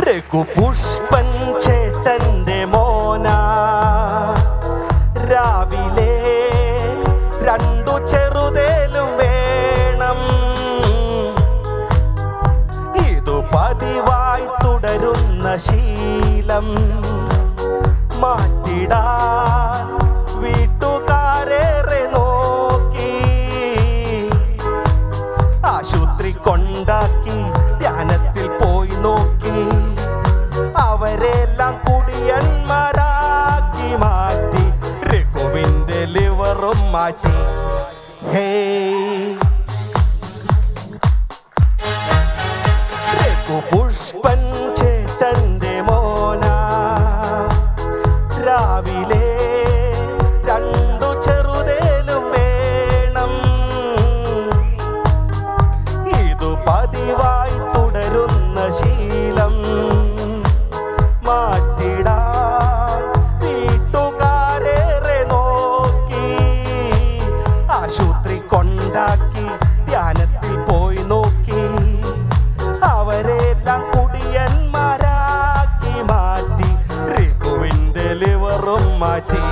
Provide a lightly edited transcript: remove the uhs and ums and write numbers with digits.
രഘുപുഷ്പൻ ചേട്ടന്റെ മോന രാവിലെ രണ്ടു ചെറുതേലും വേണം. ഇതു പതിവായി തുടരുന്ന ശീലം മാറ്റിടാൻ വീട്ടുകാരേറെ നോക്കി. ആശുപത്രി കൊണ്ടാക്കി ധ്യാനത്തിൽ പോയി നോക്കി. അവരെല്ലാം കുടിയന്മാരാക്കി മാറ്റി. രഘുവിന്റെ ലിവറും മാറ്റി. ഹേ രഘുപുഷ്പൻ ചേട്ടന്റെ മോന രാവിലെ രണ്ടു ചെറുതേലും വേണം. ഇതു പതിവായി തുടരുന്ന ശീലം മാറ്റിടാൻ വീട്ടുകാരേറെ നോക്കി. ആശുപത്രി കൊണ്ടാക്കി ധ്യാനത്തിൽ പോയി നോക്കി. അവരെല്ലാം കുടിയന്മാരാക്കി മാറ്റി. രഘുവിന്റെ ലിവറും മാറ്റി.